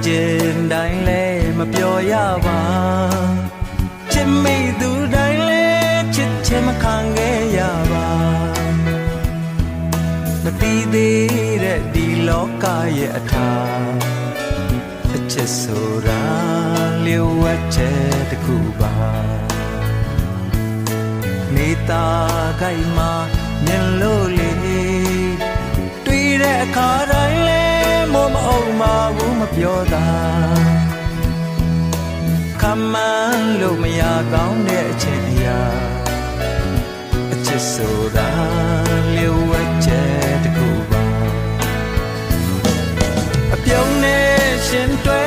ခြင်းတိုင်းလဲမပြောရပါချစ်မိသူတိုင်းလဲချစ်ချင်မခံခဲ့ရပါမသိသေးတဲ့ဒီလောကရဲ့အထာအချစ်ဆိုတာလျှို့ဝှက်ချက်တစ်ခုပါနေတာခိုင်မှာမြင်လို့လေတွေ့တဲ့အခါတိုင်းလဲမို့မအောင်မဘူးမပြောတာခမန်းလို့မရကောင်းတဲ့အချင်းအရာအချစ်ဆိုတာလျှို့ဝှက်ချက်တစ်ခုပါအပြုံးနဲ့ရှင်တွဲ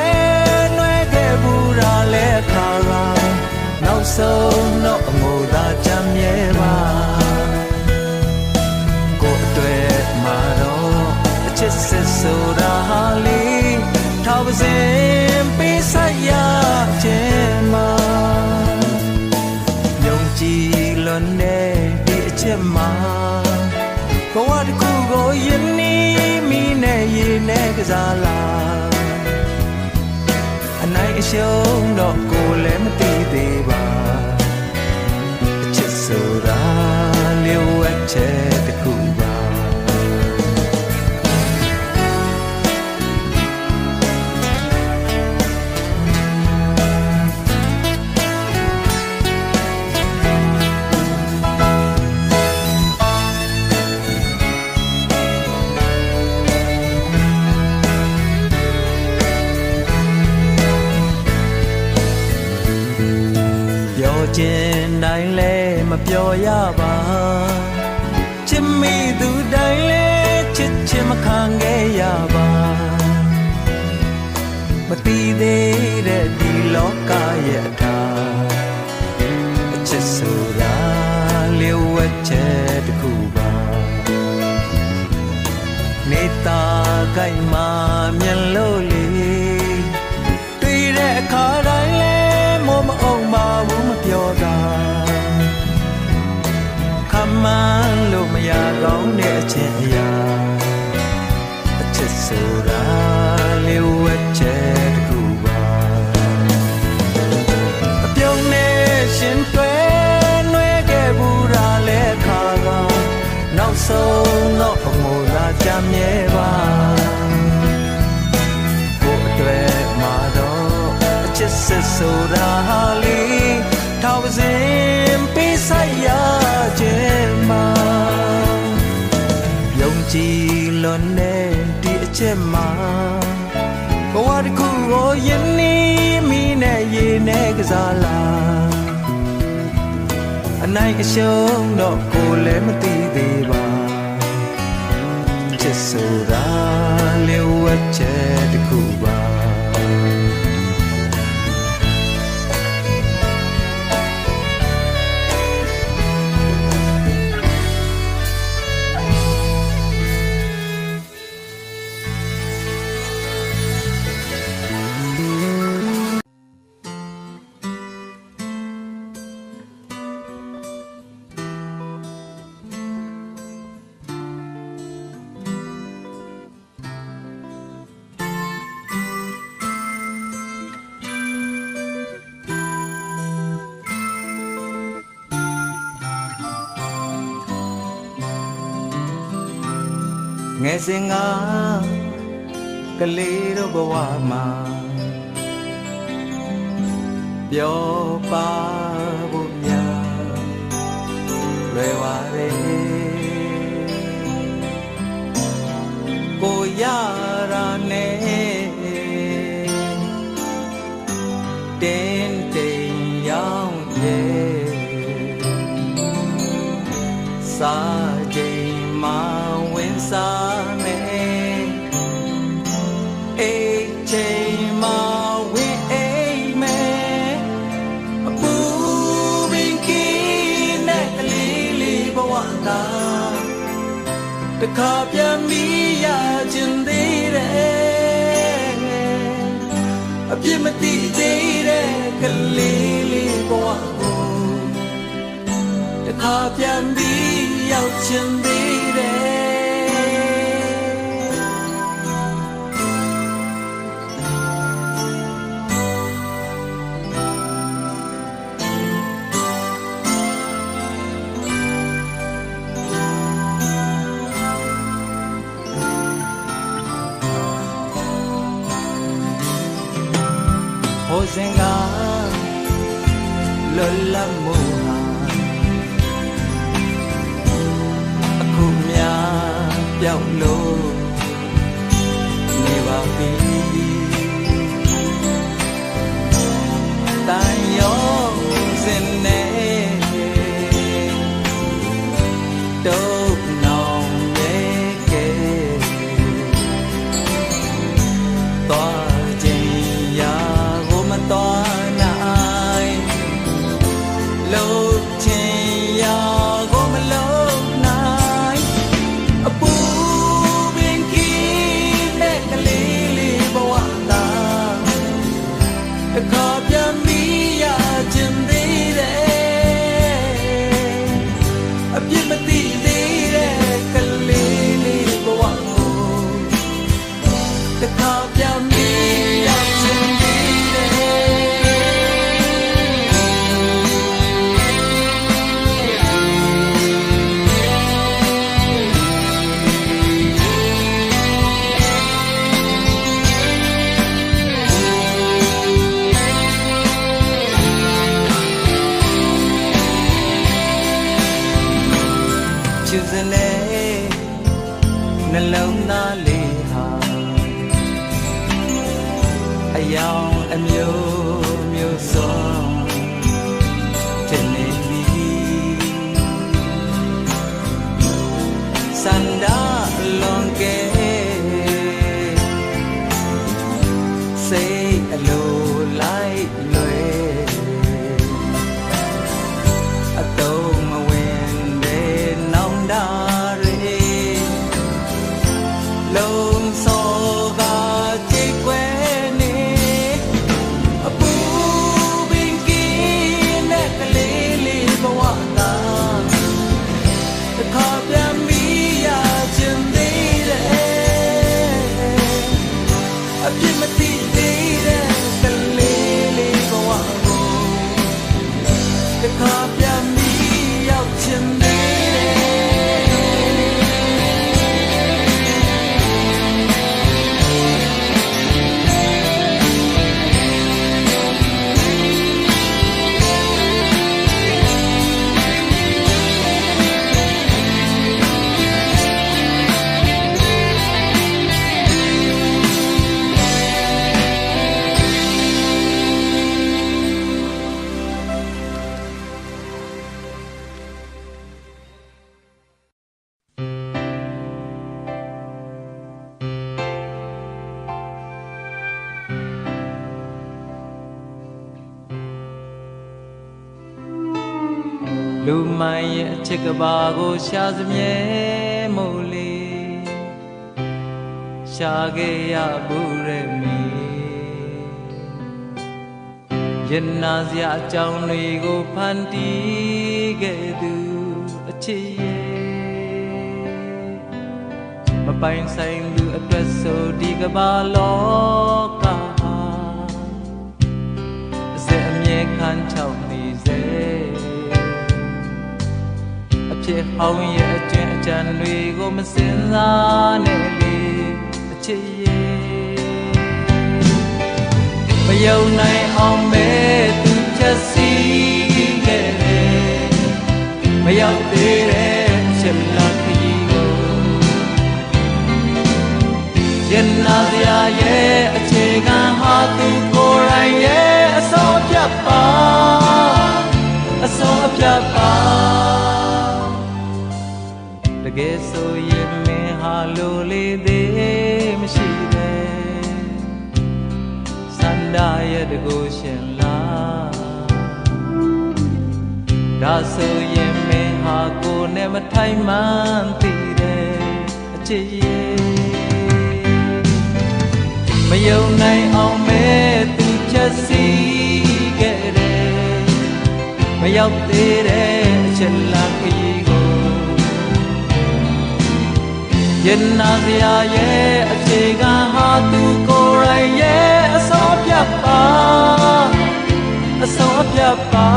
နှွဲခဲ့ဘူးတာလဲခါလာနောက်ဆုံးတော့အငိုသာကြမ်းမြဲပါကိုယ်အတွက်မှာတော့အချစ်စစ်ဆိုတာဟာလေထောက်ပါစင်ပေးဆက်ရခြင်းမှာယုံကြည်လွန်တဲ့ဒီအချစ်မှာဘဝတစ်ခုကိုယနေ့မိနဲ့ရေနဲ့ကစားလာအနိုင်အရှုံးတော့ကိုယ်လည်းမသိသေးပါအချစ်ဆိုတာလျှို့ဝှက်ချက်တစ်ခုပါခြင်းတိုင်းလဲမပြောရပါချစ်မိသူတိုင်းလဲချစ်ချင်မခံခဲ့ရပါမသိသေးတဲ့ဒီလောကရဲ့အထာအချစ်ဆိုတာလျှို့ဝှက်ချက်တစ်ခုပါနေတာခိုင်မှာမြင်လို့လေတွေ့တဲ့အခါတိုင်းလဲမို့မအောင်ပါဘူးမပြောတာခမန်းလို့မရကောင်းတဲ့အချင်းအရာအချစ်ဆိုတာလျှို့ဝှက်ချက်တစ်ခုပါအပြုံးနဲ့ရှင်တွဲနှွဲခဲ့ဘူးတာလဲခါကနောက်ဆုံးတော့အငိုသာကြမ်းမြဲပါကိုယ်အတွက်မှာတော့အချစ်စစ်ဆိုတာဟာလေထောက်ပါစင်ပေးဆက်ရခြင်းမှာယုံကြည်လွန်တဲ့ဒီအချက်မှာဘဝတစ်ခုကိုယနေ့မိနဲ့ရေနဲ့ကစားလာအနိုင်အရှုံးတော့ကိုယ်လည်းမသိသေးပါချစ်ဆိုတာလျှို့ဝှက်ချက်တစ်ခုပါငယ်စဉ်ကကလေးတို့ဘဝမှာပျော်ပါဖို့များလွယ်ပါလေကိုရတာနဲ့တင်းတိမ်ရောက်ရဲ့စားချိန်မှာဝင်စားမယ်အိတ်ချိန်မှာဝင်အိမ်မယ်အပူပင်ကင်းနဲ့ကလေးလေးဘဝသာတခါပြန်ပြီးရခြင်းသေးတယ်အပြစ်မသိသေးတဲ့ကလေးလေးဘဝကိုတခါပြန်ပြီးရောက်ခြင်းသေးတယ် ပြောင်းလို့နေပါပြီတန်ရောစင်နေတော့နောင်ရဲ့ကဲသွားခြင်းရာကိုမသွားနိုင်လို့ခြင်းရာကိုမလို့နိုင်အပူပင်ကြီးနဲ့ကလေးလေးဘဝသာတခါပြန်ပြီးရခြင်းသေးတယ်အပြစ်မသိသေးတဲ့ကလေးလေးဘဝကိုတခါပြန်ပြီးရခြင်းသေးချစ်စလဲနှလုံးသားလေးဟာအယောင်အမျိုးမျိုးစုံတင်နေပြီစန္ဒာလွန်ကဲစိတ်အလိုလိုက်လွယ်အတုံးမဝင်တဲ့နောင်တရေလုံးစောကကြိတ်ကွယ်နေအပူပင်ကြီးနဲ့ကလေးလေးဘဝသာတခါပြန်ပြီးရခြင်းသေးတယ်အပြစ်မသိသေးတဲ့ကလေးလေးဘဝကိုတခါပြန်ပြီးရောက်ခြင်းသေးတယ်လူမိုင်းရဲ့အချစ်ကဘာကိုရှာစမြဲမို့လေရှာခဲ့ရဘူးရဲ့မီရင်နာစရာအကြောင်းတွေကိုဖန်တီးခဲ့သူအချစ်ရဲ့မပိုင်ဆိုင်သူအတွက်ဆိုဒီကဘာလောကဟာအစအမြဲခံချောက်နေစေဖြစ်ဟောင်းရဲ့အကျဉ်းအချမ်းတွေကိုမစင်စားနဲ့လေအချစ်ရဲ့မယုံနိုင်အောင်မဲ့သူချက်စီခဲ့တယ်မရောက်သေးတဲ့အချက်လက်ကြီးကိုရင်နာစရာရဲ့အခြေခံဟာသူကိုယ်တိုင်ရဲ့အစောပြတ်ပါအစောပြတ်ပါတကယ်ဆိုရင်မင်းဟာလိုလေးသေးမရှိတဲ့စန္ဒာရဲ့တကူရှင်လားဒါဆိုရင်မင်းဟာကိုယ်နဲ့မထိုင်မှန်းသိတဲ့အချစ်ရဲ့မယုံနိုင်အောင်မဲ့သူချက်စီခဲ့တယ်မရောက်သေးတဲ့အချက်လက်ကြီးရင်နာစရာရဲ့အခြေခံဟာသူကိုယ်တိုင်ရဲ့အစောပြတ်ပါအစောပြတ်ပါ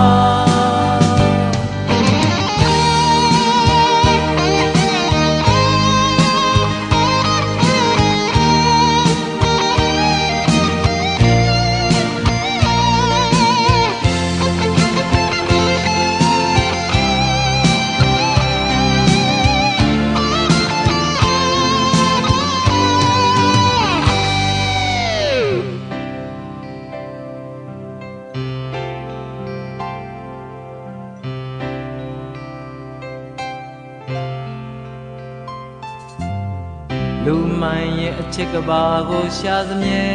လူမိုင်းရဲ့အချစ်ကဘာကိုရှာစမြဲ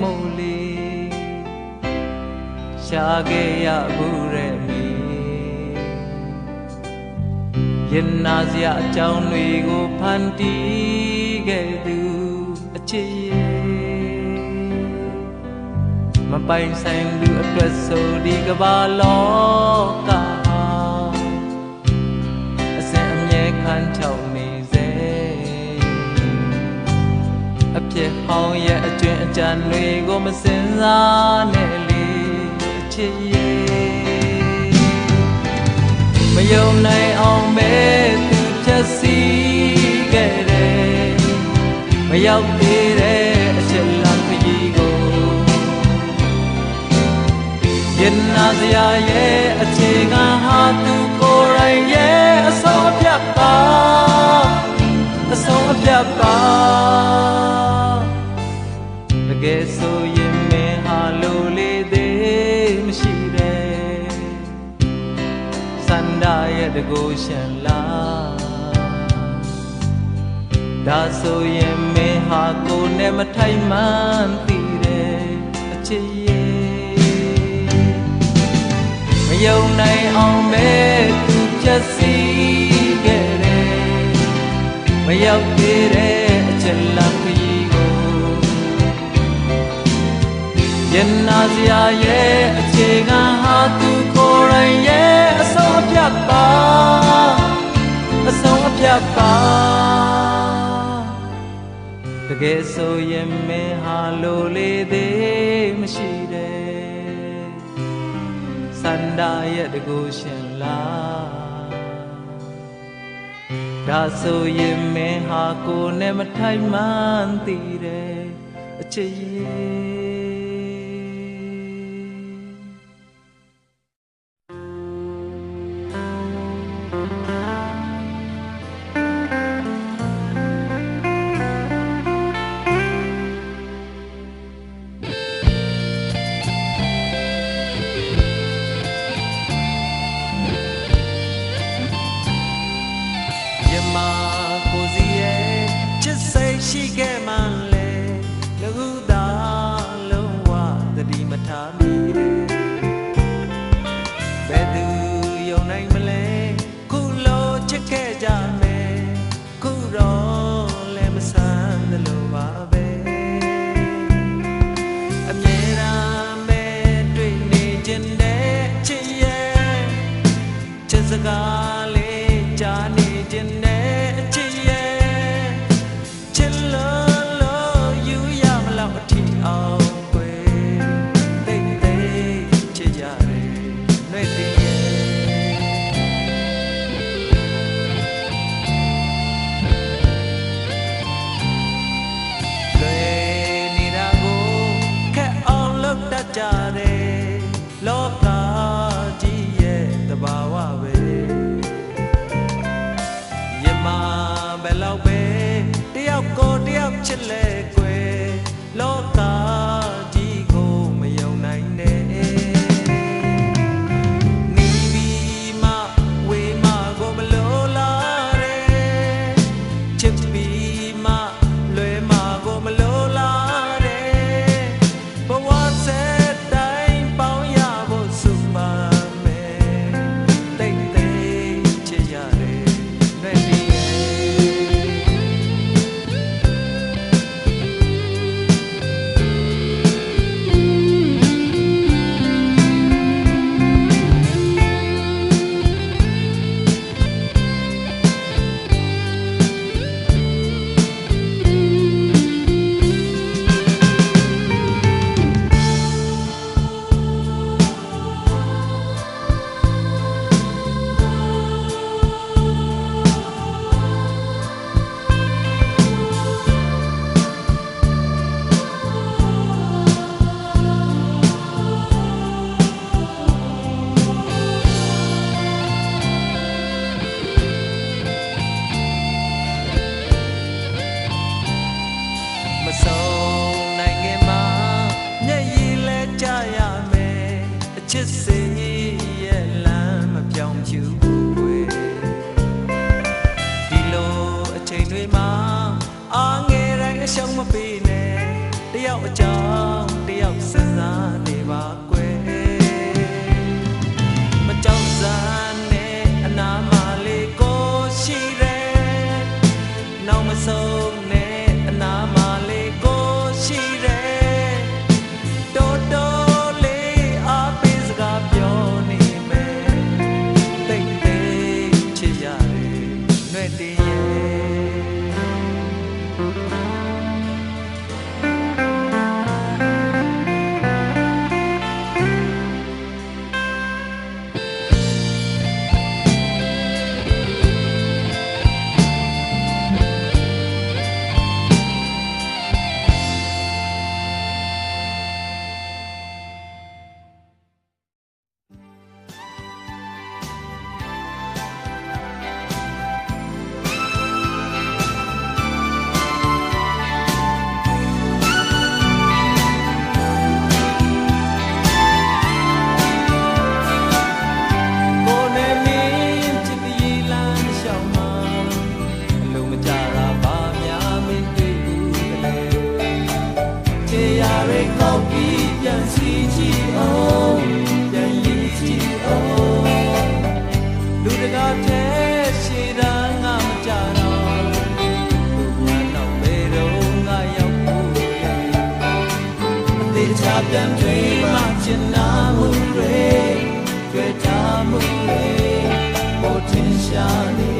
မို့လေရှာခဲ့ရဘူးရဲ့မေရင်နာစရာအကြောင်းတွေကိုဖန်တီးခဲ့သူအချစ်ရဲ့မပိုင်ဆိုင်သူအတွက်ဆိုဒီကဘာလောကအစဉ်အမြဲခံချောက်နေစေအဖြစ်ဟောင်းရဲ့အကျွင့်အကြံတွေကိုမစင်စားနဲ့လေအချစ်ရဲ့မယုံနိုင်အောင်ပဲသူဖြတ်စည်းခဲ့တယ်မရောက်သေးတဲ့အချက်လမ်းခရီးကိုရင်နာစရာရဲ့အခြေခံဟာသူကိုယ်တိုင်ရဲ့အဆုံးအဖြတ်ပါအဆုံးအဖြတ်ပါတကယ်ဆိုရင်မင်းဟာလိုလေသေးမရှိတဲ့စန္ဒရဲ့တကူရှင်လားဒါဆိုရင်မင်းဟာကိုယ်နဲ့မထိုက်မှန်းသိတဲ့အချစ်ရဲ့မယုံနိုင်အောင်ပဲသူဖြတ်စည်းခဲ့တယ်မရောက်သေးတဲ့အချက်လမ်းခရီးကိုရင်နာစရာရဲ့အခြေခံဟာသူကိုယ်တိုင်ရဲ့အဆုံးအဖြတ်ပါအဆုံးအဖြတ်ပါတကယ်ဆိုရင်မင်းဟာလိုလေသေးမရှိတဲ့စန္ဒရဲ့တကူရှင်လားဒါဆိုရင်မင်းဟာကိုယ်နဲ့မထိုက်မှန်းသိတဲ့အချစ်ရဲ့ရှိခဲ့မှလဲလူသားလုံးဝသတိမထားမိတယ်ဘယ်သူယုံနိုင်မလဲခုလိုချစ်ခဲ့ကြမယ်ခုတော့လည်းမဆန်းသလိုပါပဲအမြဲတမ်းပဲတွေ့နေခြင်းနဲ့ချစ်ရဲ့ချစ်စကားလေးကြားနေခြင်းနဲ့ချစ်ရဲ့ကြတယ်လောကကြီးရဲ့တဘာဝပဲယမဘယ်လောက်ပဲတယောက်ကိုတယောက်ချစ်လဲကွယ်လောကကြီးကိုမယုံနိုင်နဲ့နီးပြီးမှဝေးမှကိုမလိုလားတဲ့ချစ်ပြီးမှလွယ်မှကိုမလိုလားတဲ့ဘဝဆက်လ ပြန်တွေမှချင်နာမှုတွေတွေ့တာမှုတွေပေါ်ထင်ရှားနေ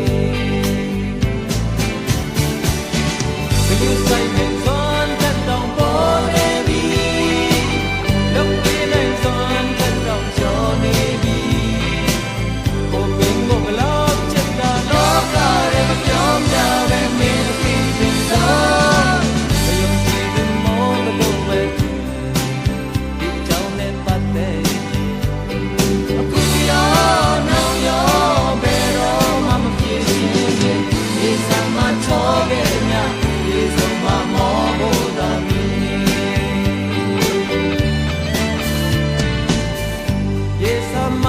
ဘယ်လိုဆိုင်နေစွမ်းတဲ့တောင်ပေါ်နေပြီလုံးပြင်းနိုင်စွမ်းတဲ့တောင်ကျော်နေပြီကိုပင်ကိုကလောက်ချစ်တာလောကရဲ့မပြောင်းကြပဲမင်းပြီးပြီတော့ဘယ်လိုကြည့်လို့မောမလို့ပဲဒီကြောင့်နဲ့ပတ်သက်အခုရောနောင်ရောဘယ်တော့မှမပြေရှင်းရင်ဒီစမ်းမချောခဲ့မြဒီဆုံးမမောဖို့သာမင်းရေစမ်းမ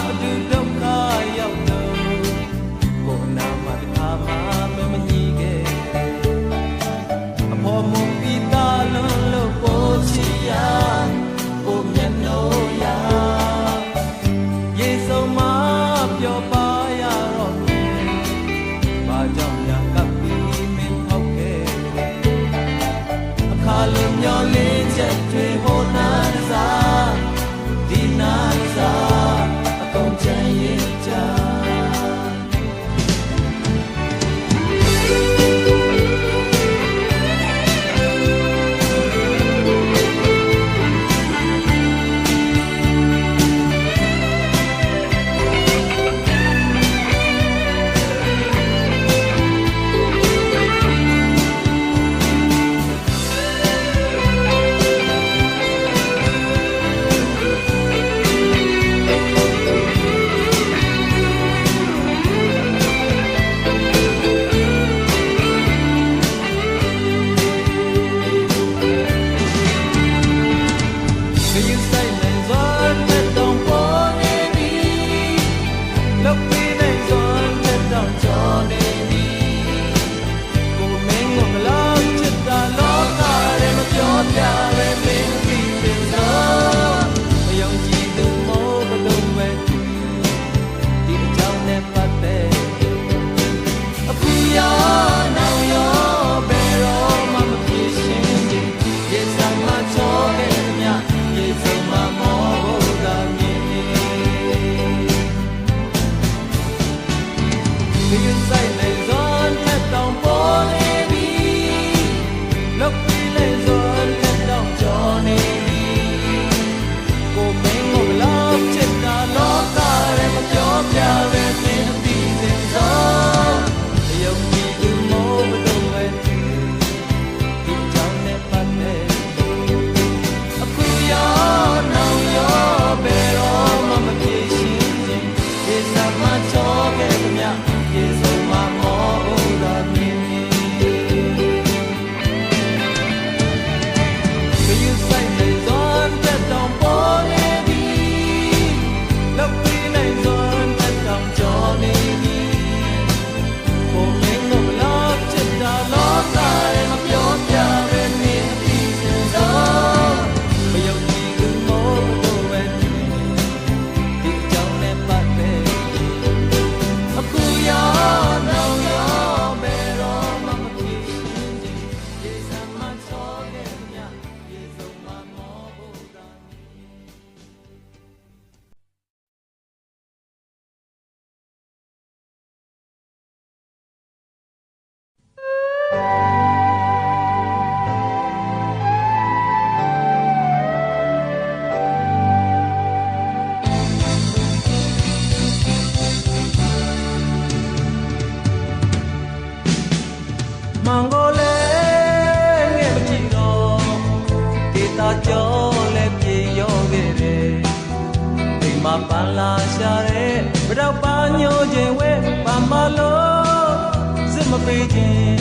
အတူဒုက္ခရောက်တော့ကိုနာမတခါမှမညီခဲ့အဖို့မူပြီးသားလုံးလို့ပို့ချရကိုမျက်နှာရရေဆုံးမပြောပါရတော့ဘာကြောင့်ညာကပ်ပြီးမင်းဖောက်ခဲ့အခါလုံးမျောလင်းချက်တွေဟိုနာစားဒီနာစားအကုန်ချမ်းရဲ့ကြပန်လာရှာတဲ့ဘရောက်ပါညိုခြင်းဝဲပန်မလို့စစ်မပေးခြင်း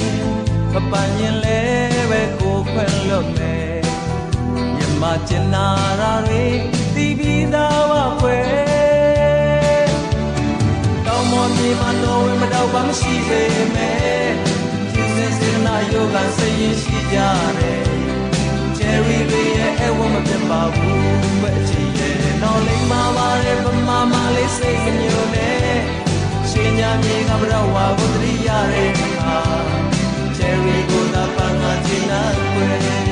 မပန်ရင်လဲပဲကိုခွင့်လွတ်မယ်မြမကျင်နာရာတွေတီးပြီးသားဝခွဲတောင်းမမြေမှာတော့ဝဲမတော့ပါမရှိပေမဲ့ကျေးဇူးစေနာယောဂစိတ်ရင်ရှိကြတယ်Cherry တွေရဲ့အဝမပြတ်ပါဘူးပဲအချီရဲ့တော့လိမ့်မှာပါရဲ့ပမာမလေးစိတ်မညိုနဲ့ရှင်ညာမြေကဘရောဝါကိုတရိရတဲ့အခါ Cherry ကိုသာပန်းငါချင်နာွယ်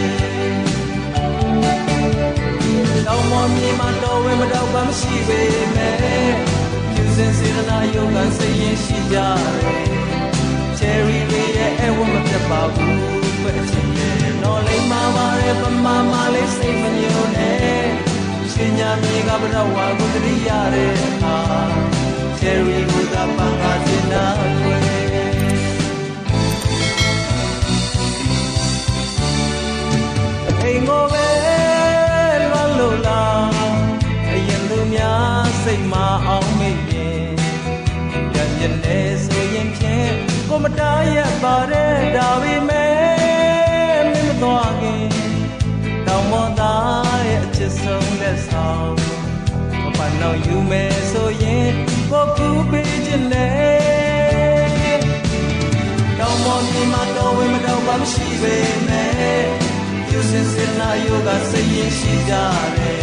မောမြေမှာတော်ဝင်မတော့ဘာမရှိပေမဲ့ပြုစင်စေတနာယုံကစိတ်ရင်ရှိကြတယ် Cherry တွေရဲ့အဝတ်မပြတ်ပါဘူးပဲအချင်းရဲ့နော်လိမ္မာပါတယ်ပမာမာလေးစိတ်မညိုနဲ့ရှင်ညာမြေကဘရဝါကိုတရိရတဲ့အခါ Cherry ကိုသာပန်းကားတင်နာွယ်အိမ်ကိုပဲလွမ်းလို့လားအရင်သူများစိတ်မအောင်မေ့ရင်ရရနေဆိုရင်ဖြင့်ကိုမတားရပါတဲ့ဒါပေမဲ့မင်းမသွားခင်တောင်ပေါ်သားရဲ့အချစ်ဆုံးလက်ဆောင်မပန်းတော့ယူမယ်ဆိုရင်ကိုကူပေးခြင်းနဲ့တောင်ပေါ်မြေမှာတော်ဝင်မတော့ဘာမရှိပေမဲ့ယူစင်စင်နာယောကစိတ်ရင်ရှိကြတယ်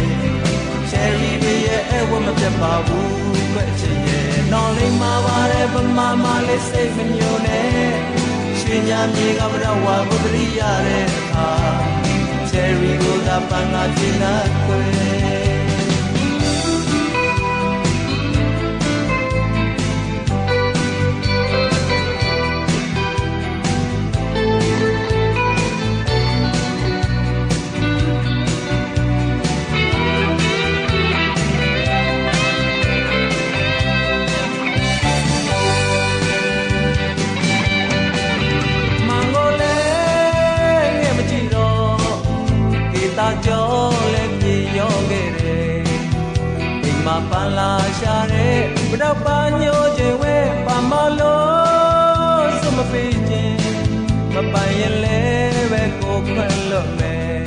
Cherry တွေရဲ့အဝတ်မပြတ်ပါဘူးပဲချစ်ရဲ့နော်လိမ္မာပါတယ်ပမာမာလေးစိတ်မညိုနဲ့ရွှေညာမြေကဘရဝါကိုတရိရတဲ့အခါ Cherry ကိုသာပန်းကားတင်နာခွေကြောလည်းပြေရောခဲ့တယ်ဒီမှာပန်းလာရှာတဲ့ဘတော့ပန်းညိုခြင်းဝဲပါမလို့စမပေးခြင်းမပိုင်ရင်လည်းပဲကိုခွင့်လွတ်မယ်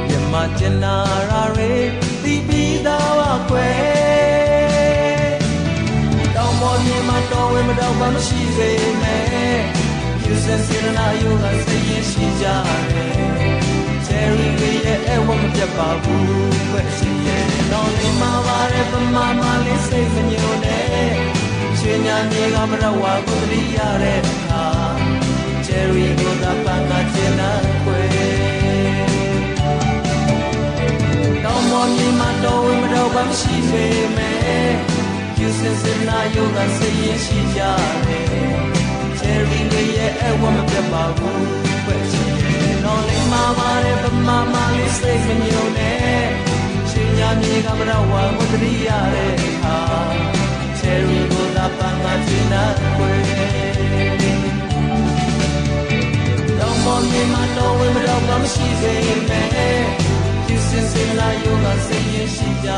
ပြမကျင်နာရာတွေတီးပြီးသားပါခွဲတောင်ပေါ်မြေမှာတော်ဝင်မတော့ဘာမရှိပေမဲ့ယူစင်စင်နာယောကစိတ်ရင်ရှိကြတယ်Cherry တွေရဲ့အဝတ်မပြတ်ပါဘူးပဲရှင်ရဲ့တော့လိမ္မာပါတယ်ပမာမာလေးစိတ်မညိုနဲ့ရွှေညာမြေကမရဝါကိုတရိရတဲ့အခါ Cherry ကိုသာပန်းကားတင်နာခွေတောင်ပေါ်မြေမှာတော်ဝင်မတော့ဘာမရှိပေမဲ့ယူစင်စင်နာယောကစိတ်ရင်ရှိကြတယ် Cherry တွေရဲ့အဝတ်မပြတ်ပါဘူးပဲရှင်နော်လိမ္မာပါတယ်ပမာမာလေးစိတ်မညိုနဲ့ရှင်ညာမြေကမရဝါကိုတရိရတဲ့အခါ Cherry ကိုသာပန်းကားတင်နာခွေတောင်ပေါ်မြေမှာတော်ဝင်မတော့ဘာမရှိပေမဲ့ယူစင်စင်လာယောကစိတ်ရင်ရှိကြ